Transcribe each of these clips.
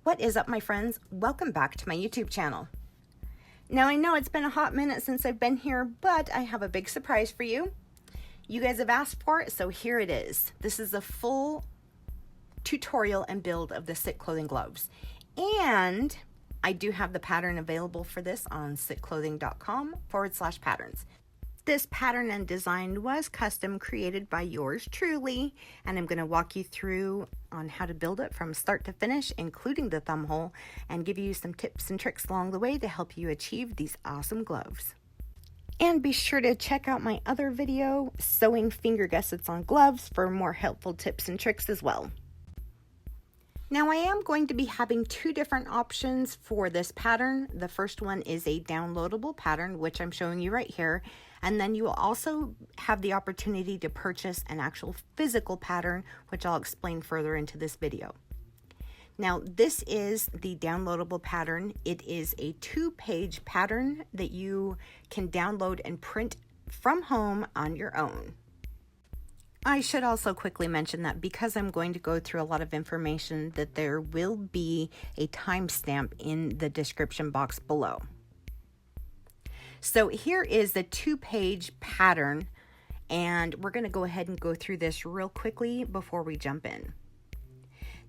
What is up, my friends? Welcome back to my YouTube channel. Now, I know it's been a hot minute since I've been here, but I have a big surprise for you. You guys have asked for it, so here it is. This is a full tutorial and build of the SiQ Clothing Gloves. And I do have the pattern available for this on siqclothing.com/patterns. This pattern and design was custom created by yours truly, and I'm going to walk you through on how to build it from start to finish, including the thumb hole, and give you some tips and tricks along the way to help you achieve these awesome gloves. And be sure to check out my other video, Sewing Finger Gussets on Gloves, for more helpful tips and tricks as well. Now, I am going to be having two different options for this pattern. The first one is a downloadable pattern, which I'm showing you right here. And then you will also have the opportunity to purchase an actual physical pattern, which I'll explain further into this video. Now, this is the downloadable pattern. It is a 2-page pattern that you can download and print from home on your own. I should also quickly mention that because I'm going to go through a lot of information, that there will be a timestamp in the description box below. So here is the 2-page pattern, and we're going to go ahead and go through this real quickly before we jump in.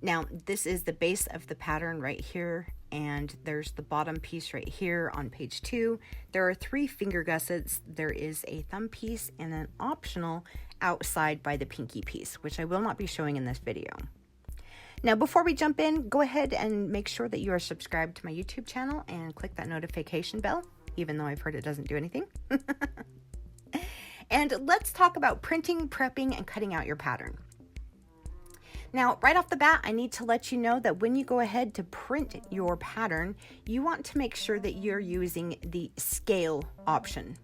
Now, this is the base of the pattern right here, and there's the bottom piece right here on page 2. There are 3 finger gussets. There is a thumb piece and an optional outside by the pinky piece, which I will not be showing in this video. Now, before we jump in, go ahead and make sure that you are subscribed to my YouTube channel and click that notification bell, even though I've heard it doesn't do anything. And let's talk about printing, prepping, and cutting out your pattern. Now, right off the bat, I need to let you know that when you go ahead to print your pattern, you want to make sure that you're using the scale option.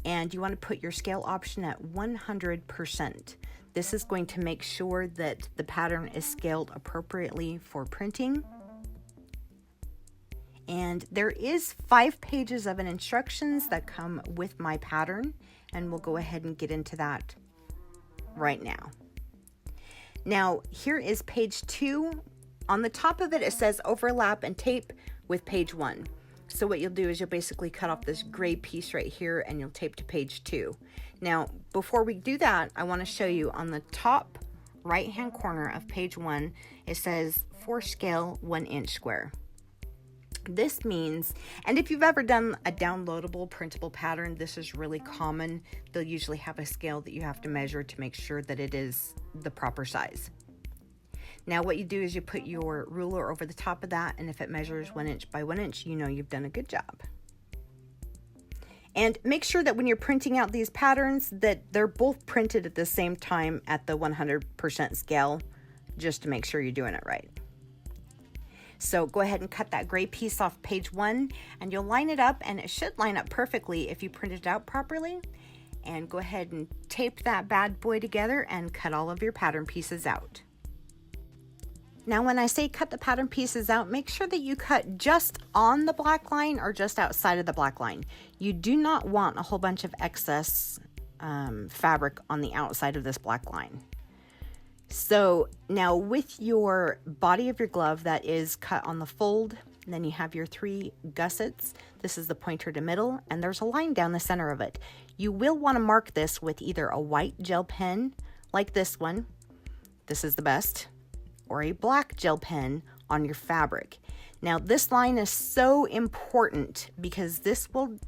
And you want to put your scale option at 100%. This is going to make sure that the pattern is scaled appropriately for printing. And there is 5 pages of instructions that come with my pattern, and we'll go ahead and get into that right now. Now, here is page 2. On the top of it, it says overlap and tape with page 1. So what you'll do is you'll basically cut off this gray piece right here and you'll tape to page 2. Now, before we do that, I want to show you on the top right-hand corner of page 1, it says for scale 1-inch square. This means, and if you've ever done a downloadable printable pattern, this is really common. They'll usually have a scale that you have to measure to make sure that it is the proper size. Now, what you do is you put your ruler over the top of that, and if it measures 1 inch by 1 inch, you know you've done a good job. And make sure that when you're printing out these patterns that they're both printed at the same time at the 100% scale, just to make sure you're doing it right. So go ahead and cut that gray piece off page 1, and you'll line it up, and it should line up perfectly if you print it out properly. And go ahead and tape that bad boy together and cut all of your pattern pieces out. Now, when I say cut the pattern pieces out, make sure that you cut just on the black line or just outside of the black line. You do not want a whole bunch of excess fabric on the outside of this black line. So now with your body of your glove that is cut on the fold, and then you have your 3 gussets. This is the pointer to middle, and there's a line down the center of it. You will want to mark this with either a white gel pen like this one. This is the best. Or a black gel pen on your fabric. Now, this line is so important because this will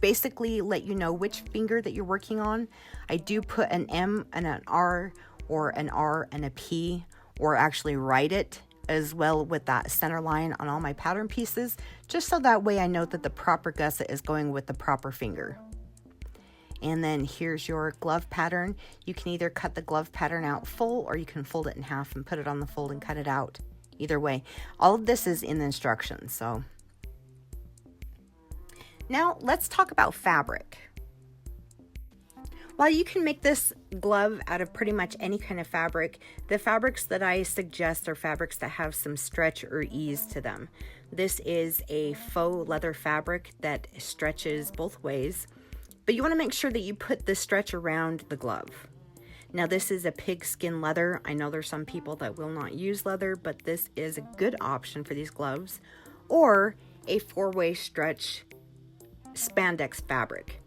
basically let you know which finger that you're working on. I do put an M and an R, or an R and a P, or actually write it as well with that center line on all my pattern pieces, just so that way I know that the proper gusset is going with the proper finger. And then here's your glove pattern. You can either cut the glove pattern out full, or you can fold it in half and put it on the fold and cut it out. Either way, all of this is in the instructions. So now let's talk about fabric. While you can make this glove out of pretty much any kind of fabric, the fabrics that I suggest are fabrics that have some stretch or ease to them. This is a faux leather fabric that stretches both ways, but you want to make sure that you put the stretch around the glove. Now this is a pigskin leather. I know there's some people that will not use leather, but this is a good option for these gloves. Or a 4-way stretch spandex fabric.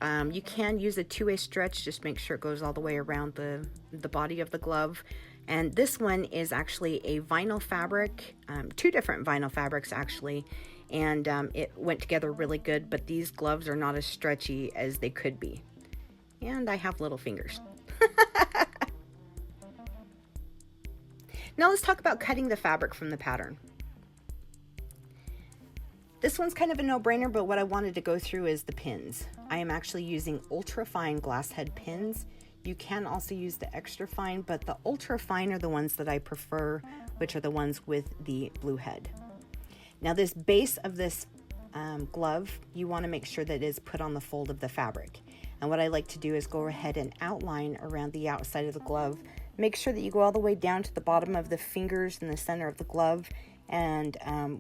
You can use a 2-way stretch, just make sure it goes all the way around the body of the glove. And this one is actually a vinyl fabric, 2 different vinyl fabrics actually, and it went together really good, but these gloves are not as stretchy as they could be. And I have little fingers. Now let's talk about cutting the fabric from the pattern. This one's kind of a no-brainer, but what I wanted to go through is the pins. I am actually using ultra fine glass head pins. You can also use the extra fine, but the ultra fine are the ones that I prefer, which are the ones with the blue head. Now this base of this glove, you want to make sure that it is put on the fold of the fabric. And what I like to do is go ahead and outline around the outside of the glove. Make sure that you go all the way down to the bottom of the fingers in the center of the glove. And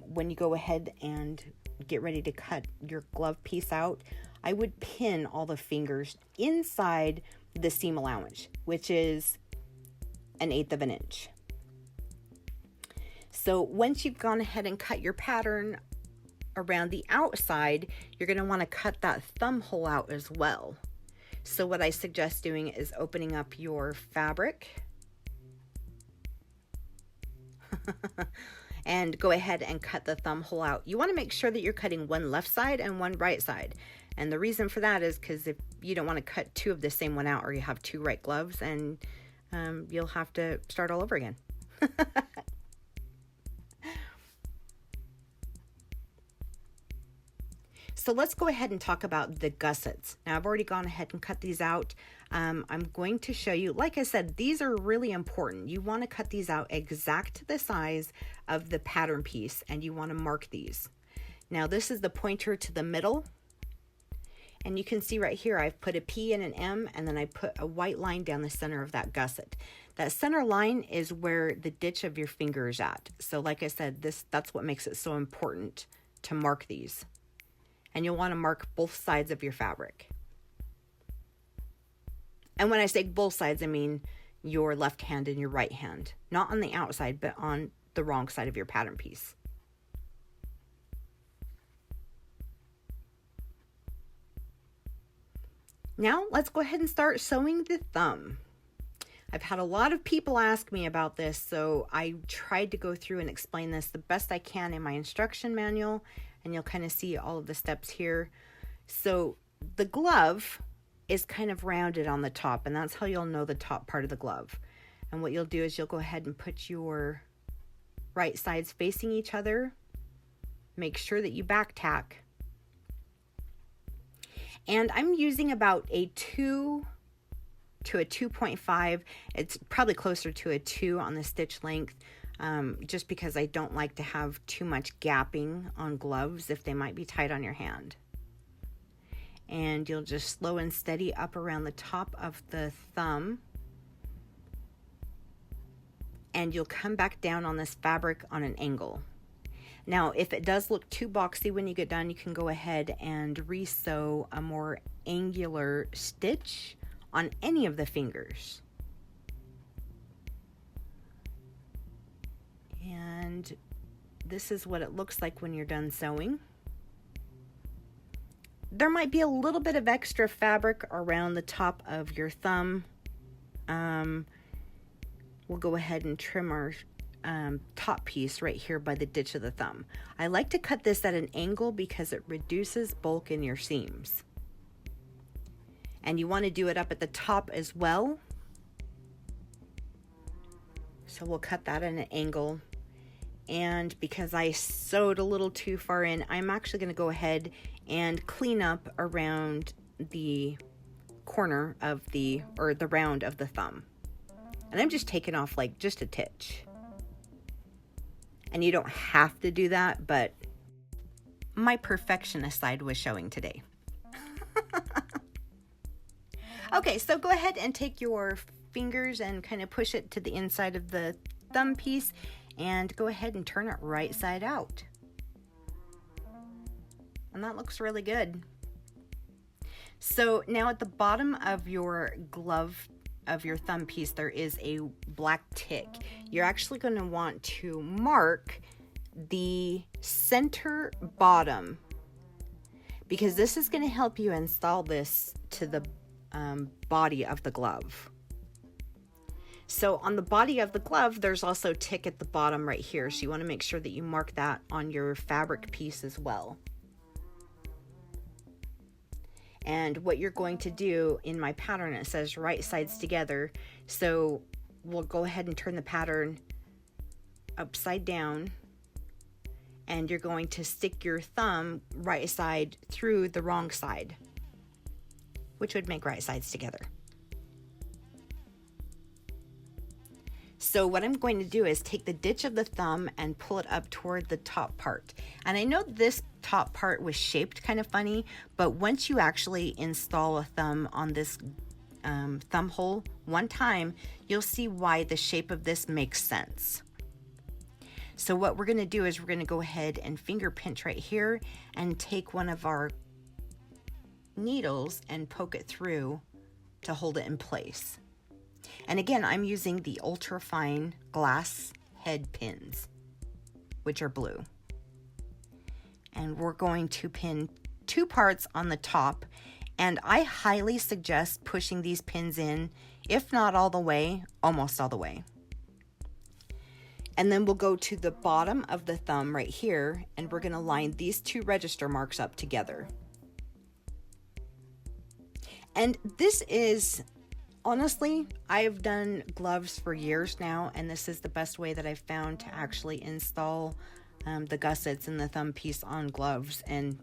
when you go ahead and get ready to cut your glove piece out, I would pin all the fingers inside the seam allowance, which is 1/8 of an inch. So once you've gone ahead and cut your pattern around the outside, you're going to want to cut that thumb hole out as well. So what I suggest doing is opening up your fabric and go ahead and cut the thumb hole out. You want to make sure that you're cutting one left side and one right side. And the reason for that is because if you don't want to cut 2 of the same one out, or you have 2 right gloves, and you'll have to start all over again. So let's go ahead and talk about the gussets. Now I've already gone ahead and cut these out. I'm going to show you, like I said, these are really important. You want to cut these out exact to the size of the pattern piece, and you want to mark these. Now this is the pointer to the middle, and you can see right here I've put a P and an M, and then I put a white line down the center of that gusset. That center line is where the ditch of your finger is at. So like I said, that's what makes it so important to mark these. And you'll want to mark both sides of your fabric. And when I say both sides, I mean your left hand and your right hand. Not on the outside, but on the wrong side of your pattern piece. Now let's go ahead and start sewing the thumb. I've had a lot of people ask me about this, so I tried to go through and explain this the best I can in my instruction manual, and you'll kind of see all of the steps here. So the glove is kind of rounded on the top, and that's how you'll know the top part of the glove. And what you'll do is you'll go ahead and put your right sides facing each other. Make sure that you back tack. And I'm using about a 2 to a 2.5. It's probably closer to a 2 on the stitch length. Just because I don't like to have too much gapping on gloves if they might be tight on your hand. And you'll just slow and steady up around the top of the thumb, and you'll come back down on this fabric on an angle. Now if it does look too boxy when you get done, you can go ahead and re-sew a more angular stitch on any of the fingers. And this is what it looks like when you're done sewing. There might be a little bit of extra fabric around the top of your thumb. We'll go ahead and trim our top piece right here by the ditch of the thumb. I like to cut this at an angle because it reduces bulk in your seams. And you want to do it up at the top as well. So we'll cut that at an angle. And because I sewed a little too far in, I'm actually going to go ahead and clean up around the corner of the round of the thumb. And I'm just taking off like just a titch. And you don't have to do that, but my perfectionist side was showing today. Okay, so go ahead and take your fingers and kind of push it to the inside of the thumb piece, and go ahead and turn it right side out. And that looks really good. So now at the bottom of your glove of your thumb piece, there is a black tick. You're actually going to want to mark the center bottom, because this is going to help you install this to the body of the glove. So on the body of the glove, there's also a tick at the bottom right here. So you want to make sure that you mark that on your fabric piece as well. And what you're going to do in my pattern, it says right sides together. So we'll go ahead and turn the pattern upside down. And you're going to stick your thumb right side through the wrong side, which would make right sides together. So what I'm going to do is take the ditch of the thumb and pull it up toward the top part. And I know this top part was shaped kind of funny, but once you actually install a thumb on this thumb hole one time, you'll see why the shape of this makes sense. So what we're going to do is we're going to go ahead and finger pinch right here and take one of our needles and poke it through to hold it in place. And again, I'm using the ultra fine glass head pins, which are blue. And we're going to pin 2 parts on the top. And I highly suggest pushing these pins in, if not all the way, almost all the way. And then we'll go to the bottom of the thumb right here, and we're going to line these 2 register marks up together. And this is, honestly, I've done gloves for years now, and this is the best way that I've found to actually install the gussets and the thumb piece on gloves. And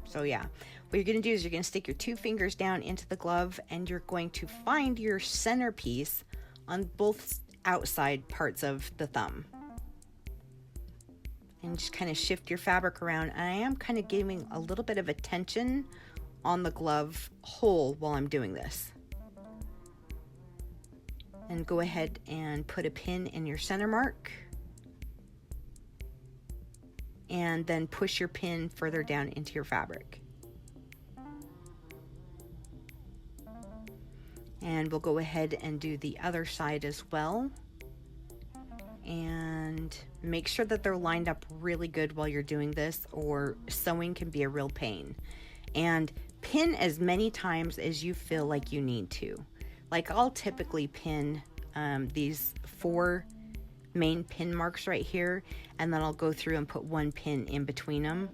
so yeah, what you're going to do is you're going to stick your 2 fingers down into the glove, and you're going to find your centerpiece on both outside parts of the thumb. And just kind of shift your fabric around. And I am kind of giving a little bit of a tension on the glove hole while I'm doing this. And go ahead and put a pin in your center mark. And then push your pin further down into your fabric. And we'll go ahead and do the other side as well. And make sure that they're lined up really good while you're doing this, or sewing can be a real pain. And pin as many times as you feel like you need to. Like I'll typically pin these 4 main pin marks right here, and then I'll go through and put 1 pin in between them.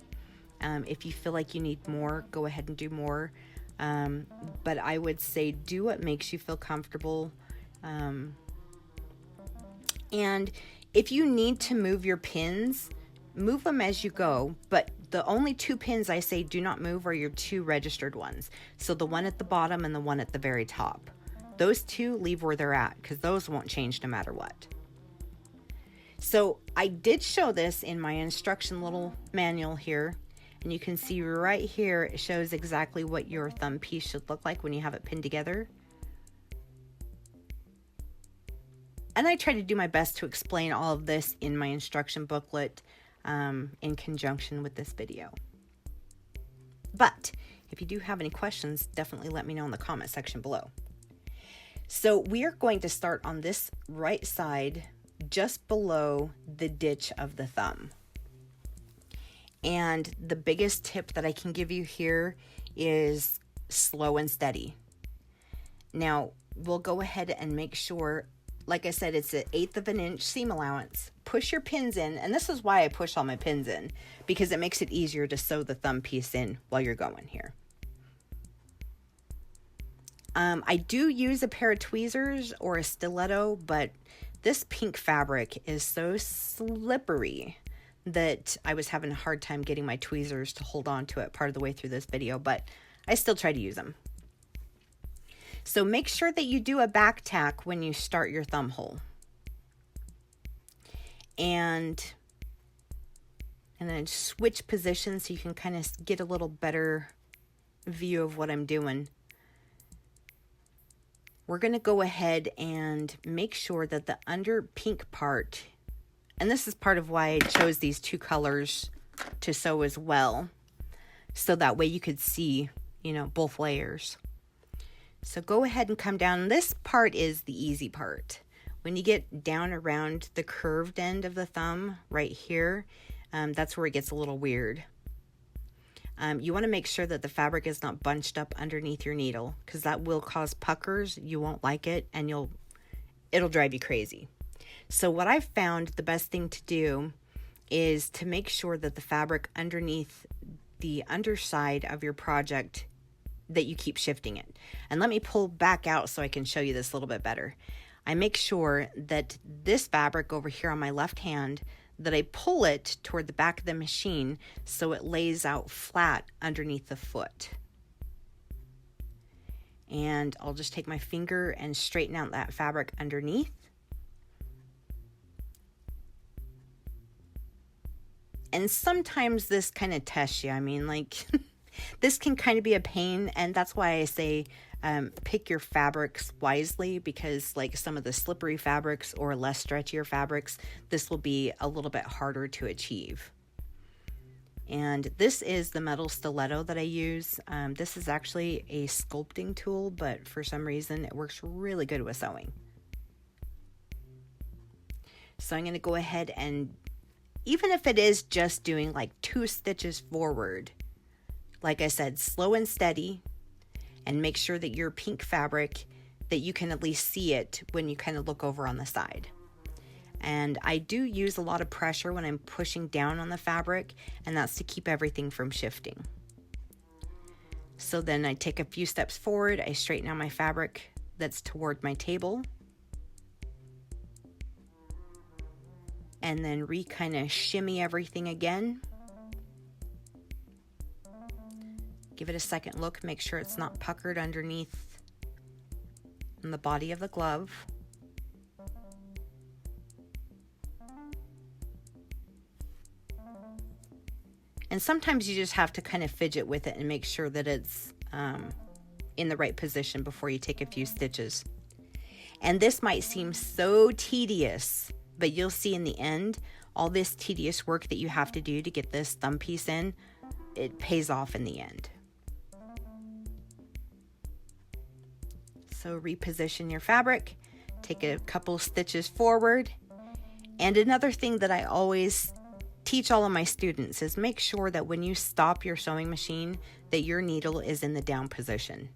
If you feel like you need more, go ahead and do more. But I would say do what makes you feel comfortable. And if you need to move your pins, move them as you go. But the only 2 pins I say do not move are your 2 registered ones. So the one at the bottom and the one at the very top. Those 2 leave where they're at, because those won't change no matter what. So I did show this in my instruction little manual here. And you can see right here, it shows exactly what your thumb piece should look like when you have it pinned together. And I try to do my best to explain all of this in my instruction booklet in conjunction with this video. But if you do have any questions, definitely let me know in the comment section below. So we are going to start on this right side, just below the ditch of the thumb. And the biggest tip that I can give you here is slow and steady. Now, we'll go ahead and make sure, like I said, it's 1/8 of an inch seam allowance. Push your pins in, and this is why I push all my pins in, because it makes it easier to sew the thumb piece in while you're going here. I do use a pair of tweezers or a stiletto, but this pink fabric is so slippery that I was having a hard time getting my tweezers to hold on to it part of the way through this video, but I still try to use them. So make sure that you do a back tack when you start your thumb hole. And then switch positions so you can kind of get a little better view of what I'm doing. We're going to go ahead and make sure that the under pink part, and this is part of why I chose these 2 colors to sew as well, so that way you could see, you know, both layers. So go ahead and come down. This part is the easy part. When you get down around the curved end of the thumb right here, that's where it gets a little weird. You want to make sure that the fabric is not bunched up underneath your needle, because that will cause puckers. You won't like it, and it'll drive you crazy. So what I've found the best thing to do is to make sure that the fabric underneath the underside of your project, that you keep shifting it. And let me pull back out so I can show you this a little bit better. I make sure that this fabric over here on my left hand, that I pull it toward the back of the machine so it lays out flat underneath the foot. And I'll just take my finger and straighten out that fabric underneath. And sometimes this kind of tests you. I mean, like, this can kind of be a pain, and that's why I say pick your fabrics wisely, because like some of the slippery fabrics or less stretchier fabrics, this will be a little bit harder to achieve. And this is the metal stiletto that I use. This is actually a sculpting tool, but for some reason it works really good with sewing. So I'm going to go ahead and, even if it is just doing like 2 stitches forward, like I said, slow and steady, and make sure that your pink fabric, that you can at least see it when you kind of look over on the side. And I do use a lot of pressure when I'm pushing down on the fabric, and that's to keep everything from shifting. So then I take a few steps forward, I straighten out my fabric that's toward my table, and then kind of shimmy everything again. Give it a second look, make sure it's not puckered underneath on the body of the glove. And sometimes you just have to kind of fidget with it and make sure that it's in the right position before you take a few stitches. And this might seem so tedious, but you'll see in the end, all this tedious work that you have to do to get this thumb piece in, it pays off in the end. So reposition your fabric, take a couple stitches forward. And another thing that I always teach all of my students is make sure that when you stop your sewing machine, that your needle is in the down position.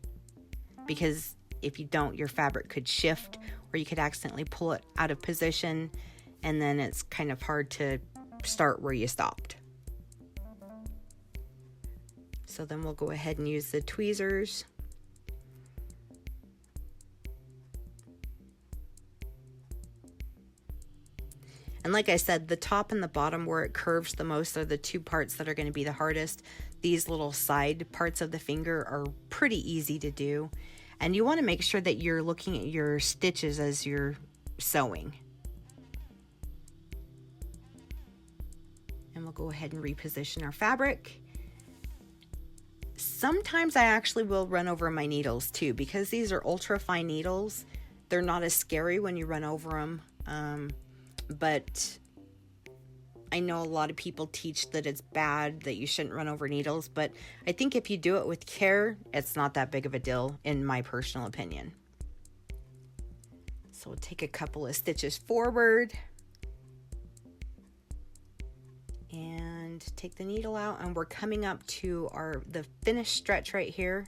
Because if you don't, your fabric could shift, or you could accidentally pull it out of position, and then it's kind of hard to start where you stopped. So then we'll go ahead and use the tweezers. And like I said, the top and the bottom where it curves the most are the 2 parts that are going to be the hardest. These little side parts of the finger are pretty easy to do. And you want to make sure that you're looking at your stitches as you're sewing. And we'll go ahead and reposition our fabric. Sometimes I actually will run over my needles too, because these are ultra fine needles. They're not as scary when you run over them. But I know a lot of people teach that it's bad, that you shouldn't run over needles, but I think if you do it with care, it's not that big of a deal, in my personal opinion. So we'll take a couple of stitches forward and take the needle out, and we're coming up to the finished stretch right here,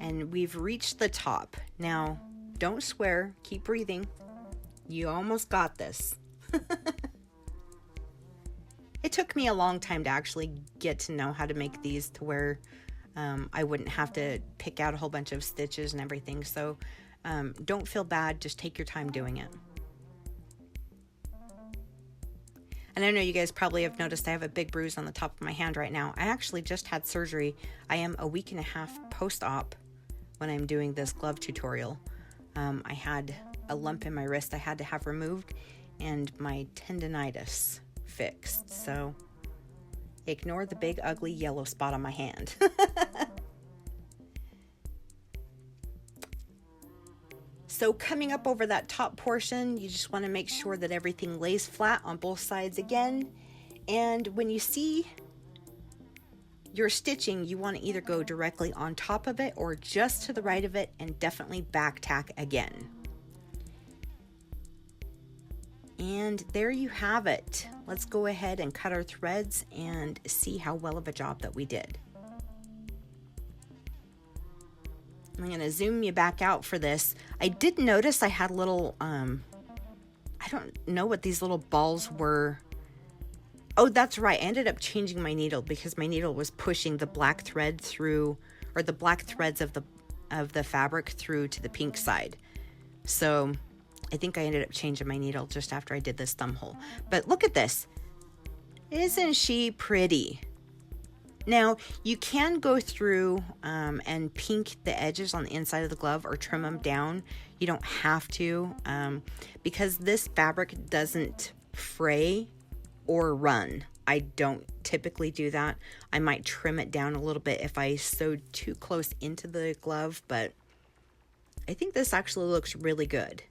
and we've reached the top. Now, don't swear, keep breathing. You almost got this. It took me a long time to actually get to know how to make these to where I wouldn't have to pick out a whole bunch of stitches and everything. So don't feel bad. Just take your time doing it. And I know you guys probably have noticed I have a big bruise on the top of my hand right now. I actually just had surgery. I am a week and a half post-op when I'm doing this glove tutorial. I had a lump in my wrist I had to have removed, and my tendonitis fixed. So ignore the big ugly yellow spot on my hand. So coming up over that top portion, you just want to make sure that everything lays flat on both sides again. And when you see your stitching, you want to either go directly on top of it or just to the right of it, and definitely back tack again. And there you have it. Let's go ahead and cut our threads and see how well of a job that we did. I'm going to zoom you back out for this. I did notice I had little, I don't know what these little balls were. Oh, that's right. I ended up changing my needle because my needle was pushing the black thread through, or the black threads of the fabric through to the pink side. So I think I ended up changing my needle just after I did this thumb hole. But look at this. Isn't she pretty? Now, you can go through and pink the edges on the inside of the glove or trim them down. You don't have to because this fabric doesn't fray or run. I don't typically do that. I might trim it down a little bit if I sewed too close into the glove, but I think this actually looks really good.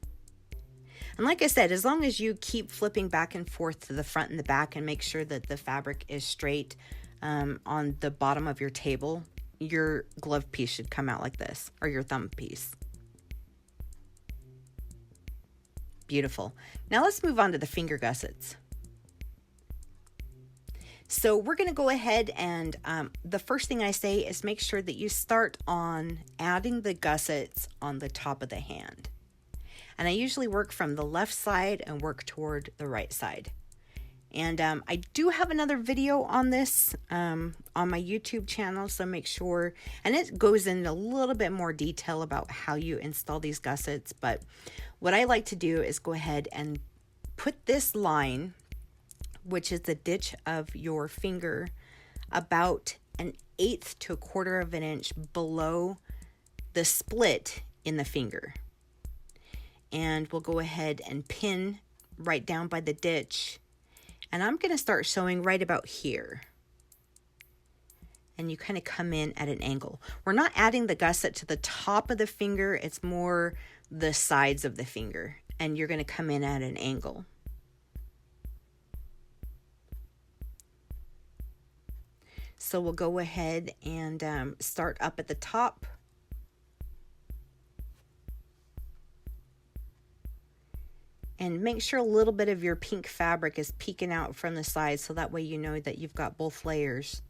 And like I said, as long as you keep flipping back and forth to the front and the back and make sure that the fabric is straight on the bottom of your table, your glove piece should come out like this, or your thumb piece. Beautiful. Now let's move on to the finger gussets. So we're going to go ahead and the first thing I say is make sure that you start on adding the gussets on the top of the hand. And I usually work from the left side and work toward the right side. And I do have another video on this on my YouTube channel, so make sure, and it goes into a little bit more detail about how you install these gussets. But what I like to do is go ahead and put this line, which is the ditch of your finger, about 1/8 to 1/4 of an inch below the split in the finger. And we'll go ahead and pin right down by the ditch. And I'm going to start sewing right about here. And you kind of come in at an angle. We're not adding the gusset to the top of the finger. It's more the sides of the finger. And you're going to come in at an angle. So we'll go ahead and start up at the top. And make sure a little bit of your pink fabric is peeking out from the side, so that way you know that you've got both layers.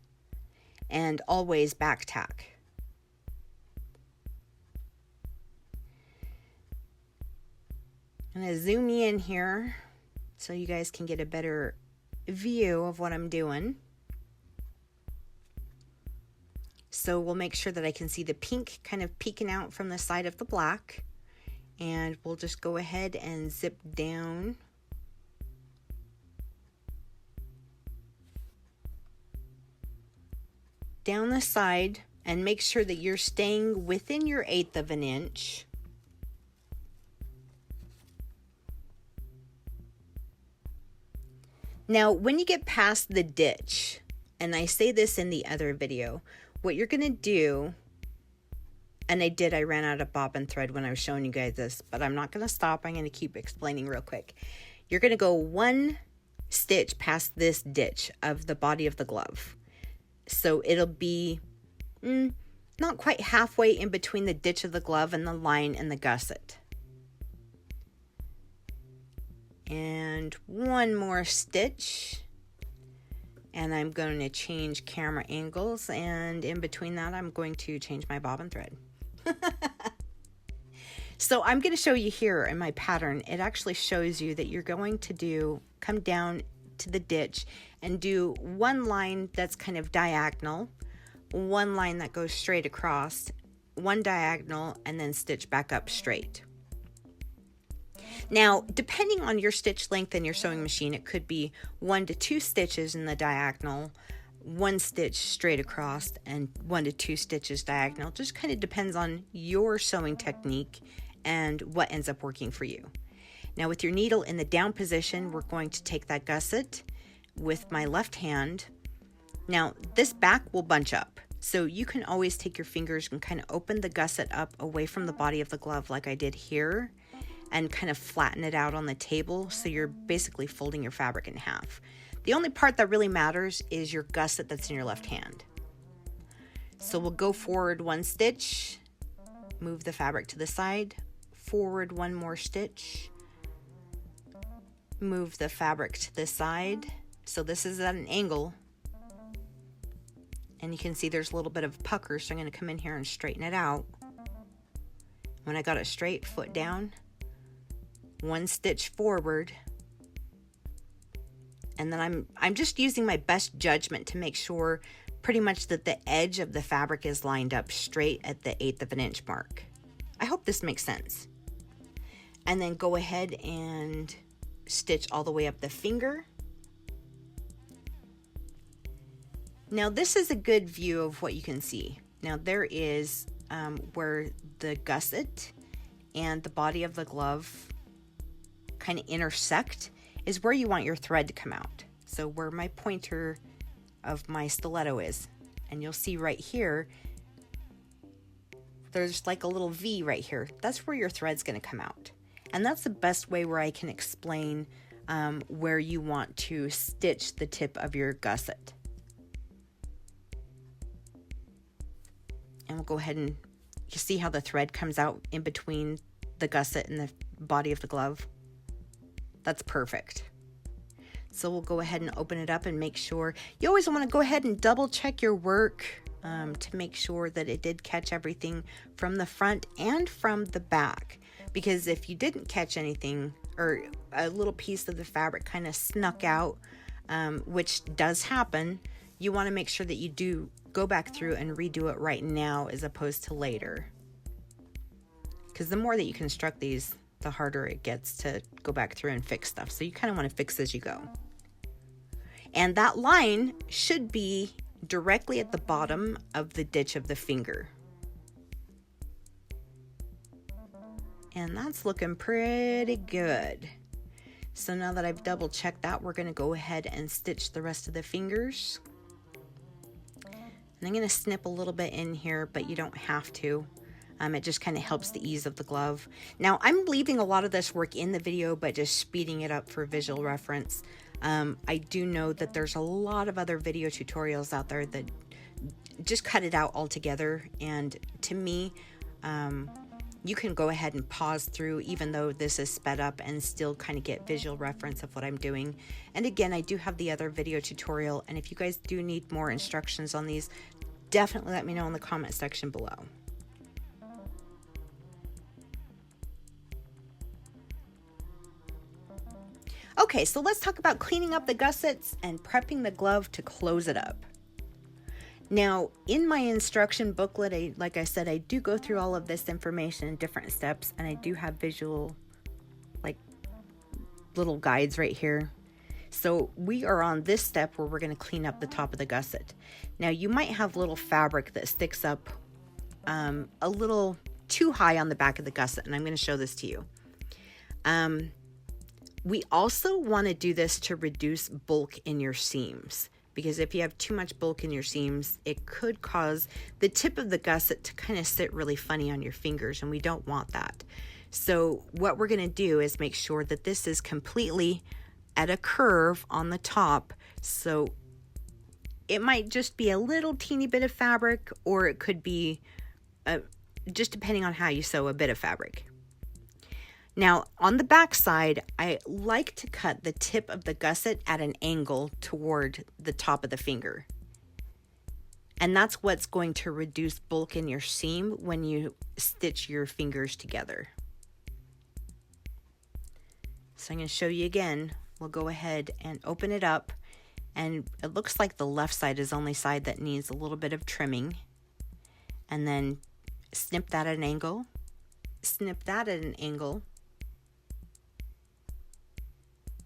And always back tack. I'm going to zoom in here so you guys can get a better view of what I'm doing. So we'll make sure that I can see the pink kind of peeking out from the side of the black. And we'll just go ahead and zip down. Down the side, and make sure that you're staying within your 1/8 of an inch. Now, when you get past the ditch, and I say this in the other video, what you're going to do, and I ran out of bobbin thread when I was showing you guys this, but I'm not going to stop. I'm going to keep explaining real quick. You're going to go 1 stitch past this ditch of the body of the glove. So it'll be not quite halfway in between the ditch of the glove and the line and the gusset. And 1 more stitch. And I'm going to change camera angles, and in between that I'm going to change my bobbin thread. So I'm going to show you here in my pattern, it actually shows you that you're going to come down to the ditch and do 1 line that's kind of diagonal, 1 line that goes straight across, 1 diagonal, and then stitch back up straight. Now, depending on your stitch length and your sewing machine, it could be 1 to 2 stitches in the diagonal, 1 stitch straight across, and 1 to 2 stitches diagonal. Just kind of depends on your sewing technique and what ends up working for you. Now, with your needle in the down position, we're going to take that gusset with my left hand. Now, this back will bunch up, so you can always take your fingers and kind of open the gusset up away from the body of the glove like I did here, and kind of flatten it out on the table, so you're basically folding your fabric in half. The only part that really matters is your gusset that's in your left hand. So we'll go forward 1 stitch, move the fabric to the side, forward 1 more stitch, move the fabric to the side. So this is at an angle, and you can see there's a little bit of pucker, so I'm going to come in here and straighten it out. When I got it straight, foot down, 1 stitch forward, and then I'm just using my best judgment to make sure pretty much that the edge of the fabric is lined up straight at the 1/8 of an inch mark. I hope this makes sense. And then go ahead and stitch all the way up the finger. Now this is a good view of what you can see. Now there is where the gusset and the body of the glove kind of intersect is where you want your thread to come out. So where my pointer of my stiletto is, and you'll see right here there's like a little V right here. That's where your thread's going to come out, and that's the best way where I can explain where you want to stitch the tip of your gusset. And we'll go ahead and you see how the thread comes out in between the gusset and the body of the glove. That's perfect. So we'll go ahead and open it up and make sure. You always want to go ahead and double check your work to make sure that it did catch everything from the front and from the back. Because if you didn't catch anything, or a little piece of the fabric kind of snuck out, which does happen, you want to make sure that you do go back through and redo it right now as opposed to later. Because the more that you construct these, the harder it gets to go back through and fix stuff. So you kind of want to fix as you go. And that line should be directly at the bottom of the ditch of the finger. And that's looking pretty good. So now that I've double checked that, we're going to go ahead and stitch the rest of the fingers. And I'm going to snip a little bit in here, but you don't have to. It just kind of helps the ease of the glove. Now, I'm leaving a lot of this work in the video, but just speeding it up for visual reference. I do know that there's a lot of other video tutorials out there that just cut it out altogether. And to me, you can go ahead and pause through, even though this is sped up, and still kind of get visual reference of what I'm doing. And again, I do have the other video tutorial. And if you guys do need more instructions on these, definitely let me know in the comment section below. Okay, so let's talk about cleaning up the gussets and prepping the glove to close it up. Now, in my instruction booklet, like I said, I do go through all of this information in different steps, and I do have visual, like, little guides right here. So we are on this step where we're going to clean up the top of the gusset. Now, you might have little fabric that sticks up a little too high on the back of the gusset, and I'm going to show this to you. We also want to do this to reduce bulk in your seams, because if you have too much bulk in your seams, it could cause the tip of the gusset to kind of sit really funny on your fingers, and we don't want that. So what we're going to do is make sure that this is completely at a curve on the top. So it might just be a little teeny bit of fabric, or it could be just depending on how you sew, a bit of fabric. Now, on the back side, I like to cut the tip of the gusset at an angle toward the top of the finger. And that's what's going to reduce bulk in your seam when you stitch your fingers together. So I'm going to show you again. We'll go ahead and open it up. And it looks like the left side is the only side that needs a little bit of trimming. And then snip that at an angle. Snip that at an angle.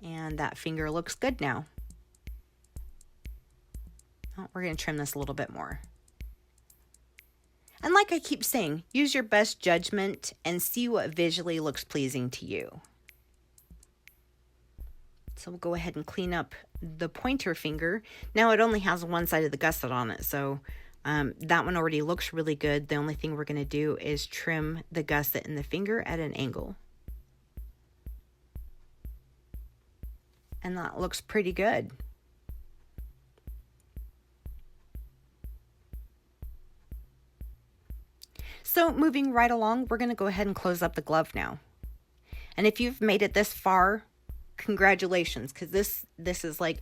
And that finger looks good now. Oh, we're going to trim this a little bit more. And like I keep saying, use your best judgment and see what visually looks pleasing to you. So we'll go ahead and clean up the pointer finger. Now it only has one side of the gusset on it, so that one already looks really good. The only thing we're going to do is trim the gusset and the finger at an angle. And that looks pretty good. So moving right along, we're going to go ahead and close up the glove now. And if you've made it this far, congratulations, because this is like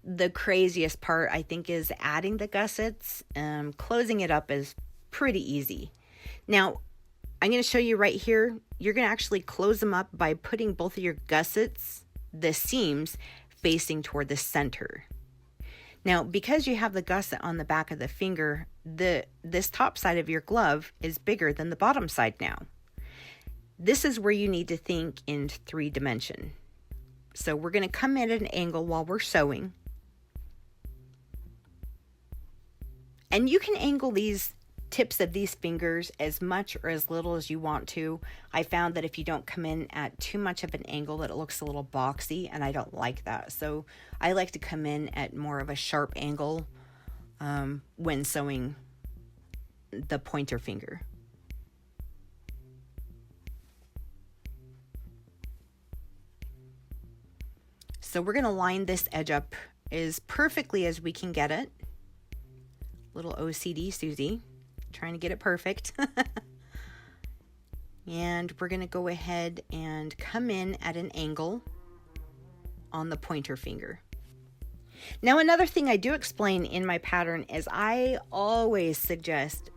the craziest part, I think, is adding the gussets. Closing it up is pretty easy. Now, I'm going to show you right here. You're going to actually close them up by putting both of your gussets, the seams, facing toward the center. Now, because you have the gusset on the back of the finger, this top side of your glove is bigger than the bottom side now. This is where you need to think in 3 dimension. So we're going to come in at an angle while we're sewing. And you can angle these tips of these fingers as much or as little as you want to. I found that if you don't come in at too much of an angle, that it looks a little boxy, and I don't like that. So I like to come in at more of a sharp angle when sewing the pointer finger. So we're going to line this edge up as perfectly as we can get it. Little OCD Susie, trying to get it perfect. And we're going to go ahead and come in at an angle on the pointer finger. Now, another thing I do explain in my pattern is I always suggest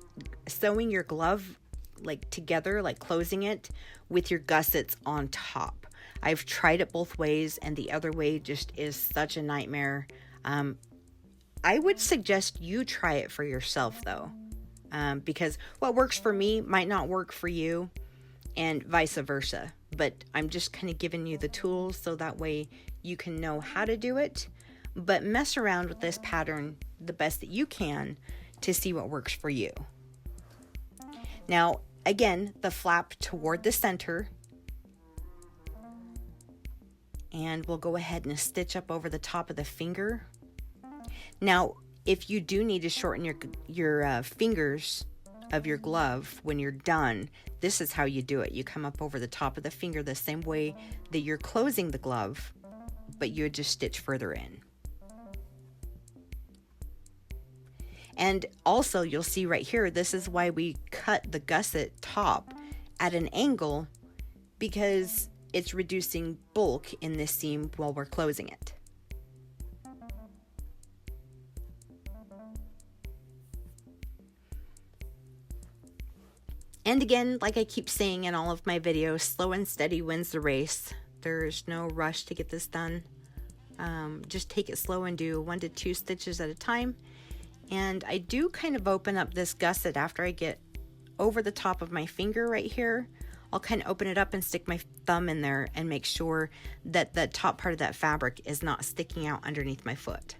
sewing your glove like together, like closing it with your gussets on top. I've tried it both ways, and the other way just is such a nightmare. I would suggest you try it for yourself, though, because what works for me might not work for you, and vice versa. But I'm just kind of giving you the tools so that way you can know how to do it, but mess around with this pattern the best that you can to see what works for you. Now, again, the flap toward the center, and we'll go ahead and stitch up over the top of the finger. Now, if you do need to shorten your fingers of your glove when you're done, this is how you do it. You come up over the top of the finger the same way that you're closing the glove, but you would just stitch further in. And also, you'll see right here, this is why we cut the gusset top at an angle, because it's reducing bulk in this seam while we're closing it. And again, like I keep saying in all of my videos, slow and steady wins the race. There's no rush to get this done. Just take it slow and do 1 to 2 stitches at a time. And I do kind of open up this gusset after I get over the top of my finger right here. I'll kind of open it up and stick my thumb in there and make sure that the top part of that fabric is not sticking out underneath my foot.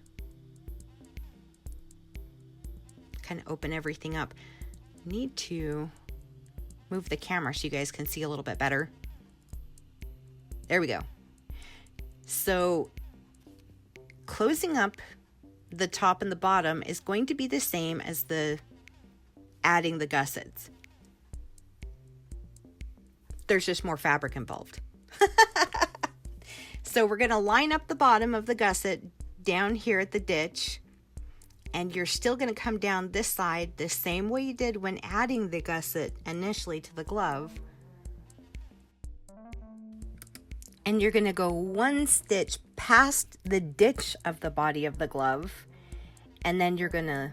Kind of open everything up. Need to move the camera so you guys can see a little bit better. There we go. So closing up the top and the bottom is going to be the same as the adding the gussets. There's just more fabric involved. So we're going to line up the bottom of the gusset down here at the ditch, and you're still going to come down this side the same way you did when adding the gusset initially to the glove. And you're going to go 1 stitch past the ditch of the body of the glove, and then you're going to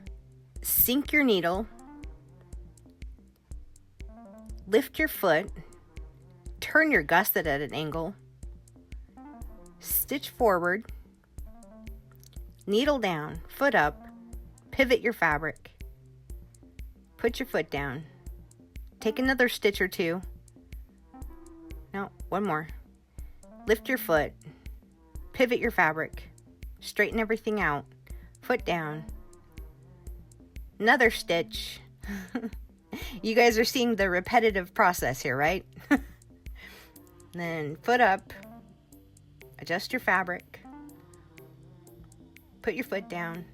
sink your needle, lift your foot, turn your gusset at an angle, stitch forward, needle down, foot up, pivot your fabric, put your foot down, take another stitch or 2, no, 1 more, lift your foot, pivot your fabric, straighten everything out, foot down, another stitch. You guys are seeing the repetitive process here, right? Then foot up, adjust your fabric, put your foot down,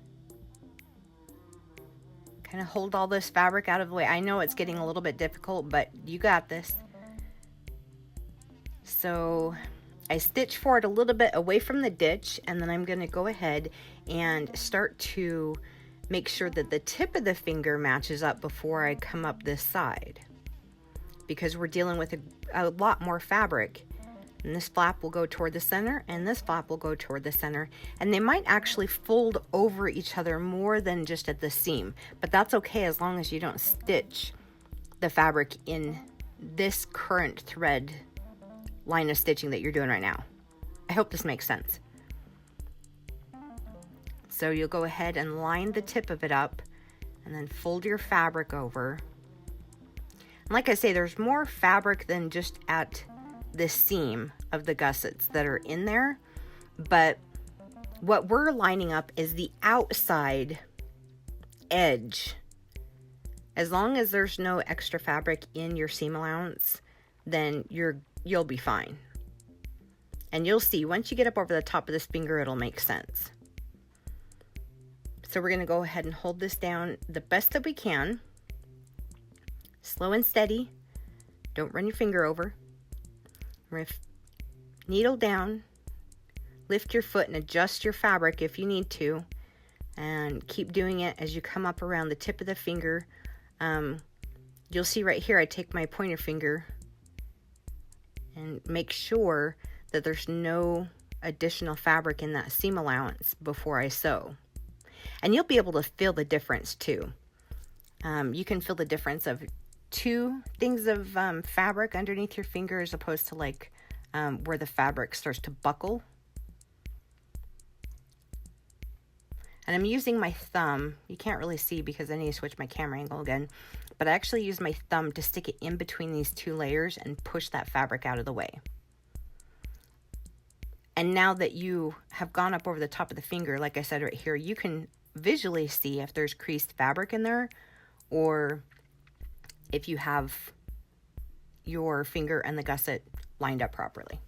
kind of hold all this fabric out of the way. I know it's getting a little bit difficult, but you got this. So I stitch forward a little bit away from the ditch, and then I'm going to go ahead and start to make sure that the tip of the finger matches up before I come up this side, because we're dealing with a lot more fabric. And this flap will go toward the center, and this flap will go toward the center. And they might actually fold over each other more than just at the seam. But that's okay as long as you don't stitch the fabric in this current thread line of stitching that you're doing right now. I hope this makes sense. So you'll go ahead and line the tip of it up, and then fold your fabric over. And like I say, there's more fabric than just at the seam of the gussets that are in there, but what we're lining up is the outside edge. As long as there's no extra fabric in your seam allowance, then you'll be fine. And you'll see once you get up over the top of this finger, it'll make sense. So we're going to go ahead and hold this down the best that we can, slow and steady. Don't run your finger over. Needle down, lift your foot and adjust your fabric if you need to, and keep doing it as you come up around the tip of the finger. You'll see right here, I take my pointer finger and make sure that there's no additional fabric in that seam allowance before I sew. And you'll be able to feel the difference too. You can feel the difference of two things of fabric underneath your finger as opposed to like where the fabric starts to buckle. And I'm using my thumb. You can't really see because I need to switch my camera angle again. But I actually use my thumb to stick it in between these two layers and push that fabric out of the way. And now that you have gone up over the top of the finger, like I said right here, you can visually see if there's creased fabric in there, or if you have your finger and the gusset lined up properly.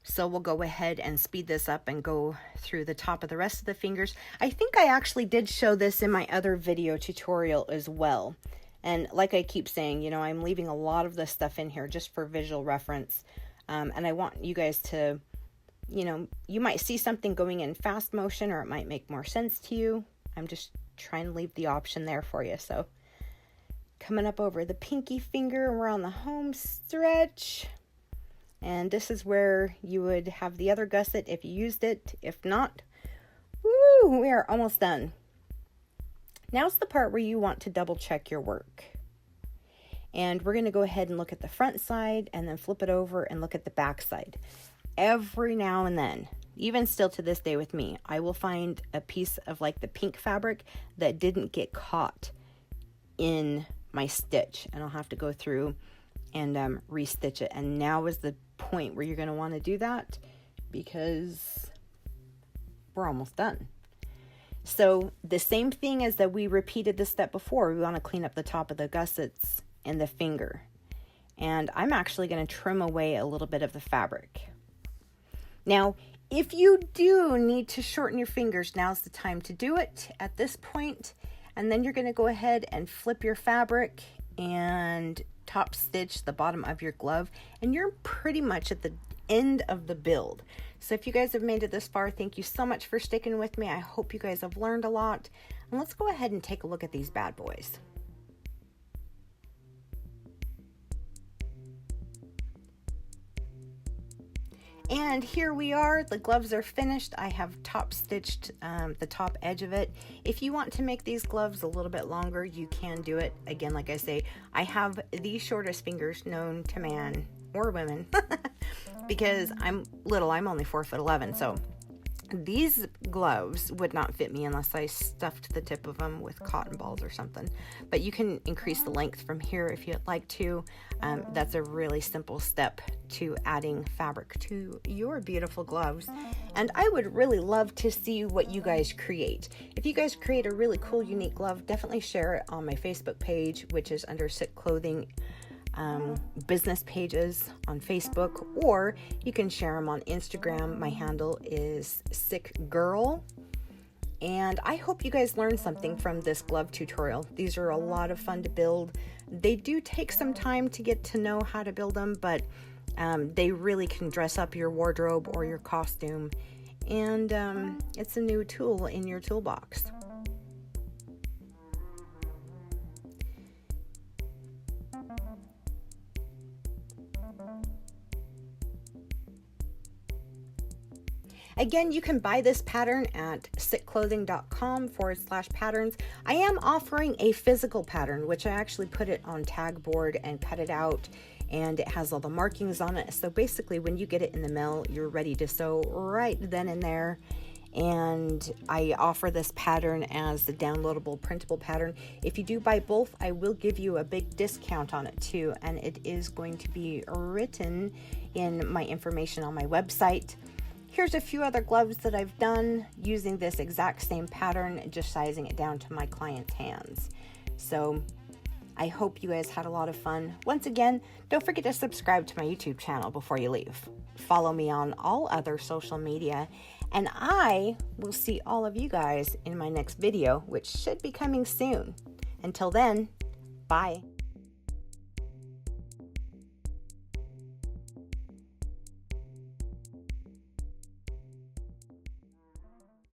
So we'll go ahead and speed this up and go through the top of the rest of the fingers. I think I actually did show this in my other video tutorial as well. And like I keep saying, you know, I'm leaving a lot of this stuff in here just for visual reference. And I want you guys to, you know, you might see something going in fast motion, or it might make more sense to you. I'm just trying to leave the option there for you. So coming up over the pinky finger, we're on the home stretch. And this is where you would have the other gusset if you used it. If not, woo, we are almost done. Now's the part where you want to double check your work. And we're going to go ahead and look at the front side and then flip it over and look at the back side. Every now and then, even still to this day with me, I will find a piece of like the pink fabric that didn't get caught in my stitch. And I'll have to go through and restitch it. And now is the point where you're going to want to do that, because we're almost done. So the same thing as that we repeated this step before, we want to clean up the top of the gussets and the finger. And I'm actually going to trim away a little bit of the fabric. Now, if you do need to shorten your fingers, now's the time to do it at this point. And then you're going to go ahead and flip your fabric and top stitch the bottom of your glove, and you're pretty much at the end of the build. So if you guys have made it this far, thank you so much for sticking with me. I hope you guys have learned a lot. And let's go ahead and take a look at these bad boys. And here we are, the gloves are finished. I have top stitched the top edge of it. If you want to make these gloves a little bit longer, you can do it. Again, like I say, I have the shortest fingers known to man or women because I'm little, I'm only 4'11", so these gloves would not fit me unless I stuffed the tip of them with cotton balls or something. But you can increase the length from here if you'd like to. That's a really simple step to adding fabric to your beautiful gloves. And I would really love to see what you guys create. If you guys create a really cool, unique glove, definitely share it on my Facebook page, which is under SiQ Clothing business pages on Facebook, or you can share them on Instagram. My handle is SiQ Girl, and I hope you guys learned something from this glove tutorial. These are a lot of fun to build. They do take some time to get to know how to build them, but they really can dress up your wardrobe or your costume, and it's a new tool in your toolbox. Again, you can buy this pattern at siqclothing.com/patterns. I am offering a physical pattern, which I actually put it on tag board and cut it out, and it has all the markings on it. So basically, when you get it in the mail, you're ready to sew right then and there. And I offer this pattern as the downloadable printable pattern. If you do buy both, I will give you a big discount on it too, and it is going to be written in my information on my website. Here's a few other gloves that I've done using this exact same pattern, just sizing it down to my client's hands. So I hope you guys had a lot of fun. Once again, don't forget to subscribe to my YouTube channel before you leave. Follow me on all other social media, and I will see all of you guys in my next video, which should be coming soon. Until then, bye.